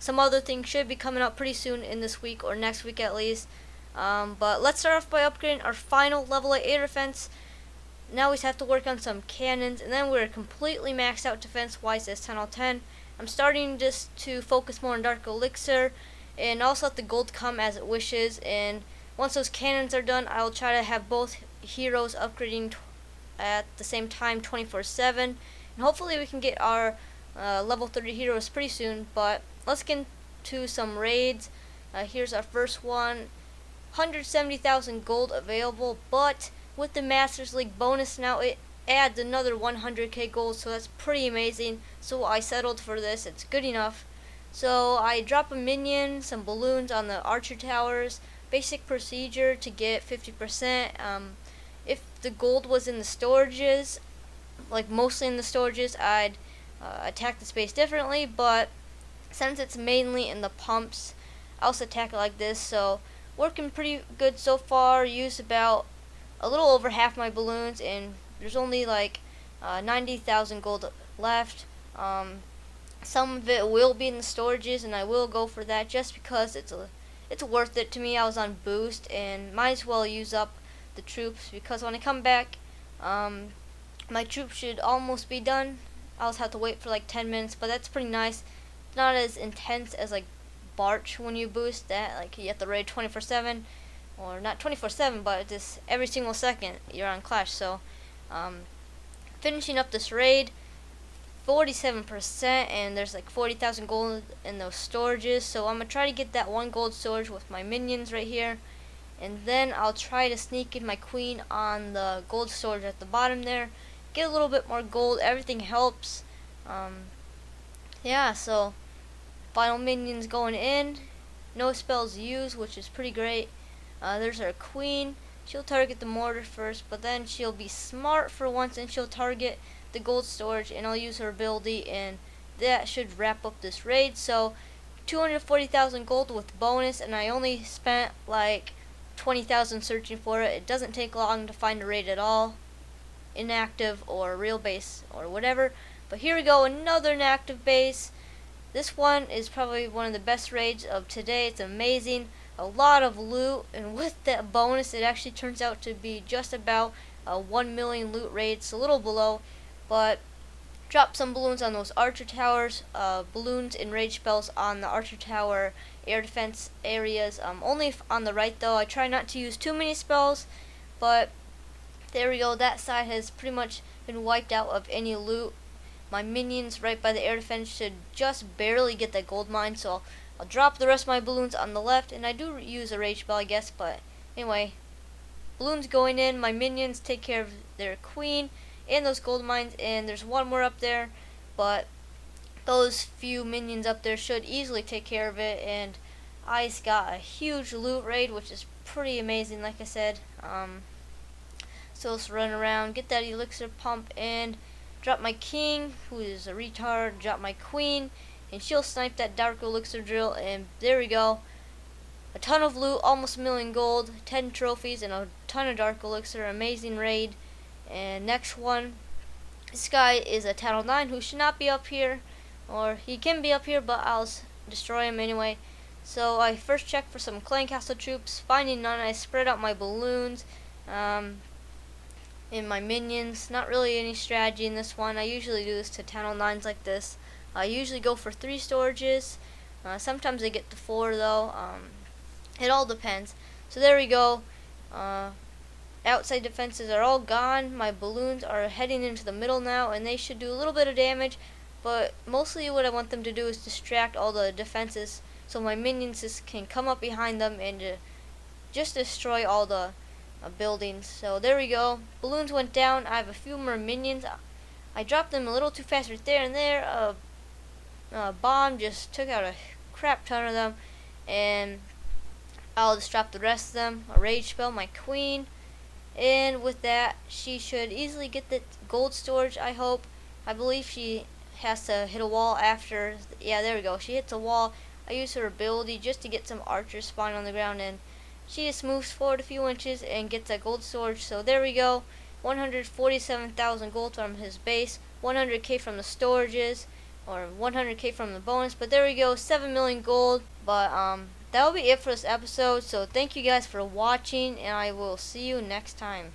some other things should be coming up pretty soon in this week or next week at least. But let's start off by upgrading our final level 8 air defense. Now we have to work on some cannons, and then we're completely maxed out defense-wise as 10 I'm starting just to focus more on Dark Elixir, and also let the gold come as it wishes. And once those cannons are done, I'll try to have both heroes upgrading at the same time 24/7, and hopefully we can get our level 30 heroes pretty soon. But let's get into some raids. Here's our first one. 170,000 gold available, but with the Masters League bonus now it adds another 100k gold, so that's pretty amazing. So I settled for this, it's good enough. So I drop a minion, some balloons on the archer towers, basic procedure to get 50%. If the gold was in the storages, like mostly in the storages, I'd attack the space differently, but since it's mainly in the pumps, I also attack it like this. So working pretty good so far. Used about a little over half my balloons, and there's only like 90,000 gold left. Some of it will be in the storages, and I will go for that just because it's worth it to me. I was on boost, and might as well use up the troops, because when I come back, my troops should almost be done. I'll just have to wait for like 10 minutes, but that's pretty nice. Not as intense as like Barch when you boost that, like you have to raid 24/7, or not 24/7, but just every single second you're on Clash. So finishing up this raid, 47%, and there's like 40,000 gold in those storages. So I'm gonna try to get that one gold storage with my minions right here, and then I'll try to sneak in my queen on the gold storage at the bottom there, get a little bit more gold. Everything helps. Yeah, so final minions going in, no spells used, which is pretty great. There's our queen. She'll target the mortar first, but then she'll be smart for once and she'll target the gold storage, and I'll use her ability, and that should wrap up this raid. So 240,000 gold with bonus, and I only spent like 20,000 searching for it. It doesn't take long to find a raid at all, inactive or real base or whatever. But here we go, another inactive base. This one is probably one of the best raids of today. It's amazing, a lot of loot, and with that bonus it actually turns out to be just about a 1 million loot raid. It's a little below, but drop some balloons on those archer towers, balloons and rage spells on the archer tower air defense areas, only on the right though. I try not to use too many spells, but there we go, that side has pretty much been wiped out of any loot. My minions right by the air defense should just barely get that gold mine, so I'll drop the rest of my balloons on the left, and I do use a rage spell I guess, but anyway, balloons going in, my minions take care of their queen and those gold mines, and there's one more up there, but those few minions up there should easily take care of it, and I just got a huge loot raid, which is pretty amazing like I said. So let's run around, get that elixir pump, and drop my king, who is a retard, drop my queen, and she'll snipe that dark elixir drill, and there we go. A ton of loot, almost 1 million gold, 10 trophies, and a ton of dark elixir. Amazing raid. And next one, this guy is a TH10 who should not be up here, or he can be up here, but I'll destroy him anyway. So I first checked for some clan castle troops, finding none. I spread out my balloons, and my minions. Not really any strategy in this one. I usually do this to TH9s like this. I usually go for 3 storages. Sometimes I get to 4 though. It all depends. So there we go. Outside defenses are all gone. My balloons are heading into the middle now, and they should do a little bit of damage, but mostly what I want them to do is distract all the defenses, so my minions just can come up behind them and just destroy all the buildings. So there we go. Balloons went down. I have a few more minions. I dropped them a little too fast right there, and there a bomb just took out a crap ton of them, and I'll just drop the rest of them. A rage spell, my queen, and with that she should easily get the gold storage, I hope. I believe she has to hit a wall after. Yeah, there we go, she hits a wall. I use her ability just to get some archers spawn on the ground, and she just moves forward a few inches and gets that gold storage. So there we go, 147,000 gold from his base, 100k from the storages. or 100k from the bonus. But there we go, 7 million gold. But that will be it for this episode. So thank you guys for watching, and I will see you next time.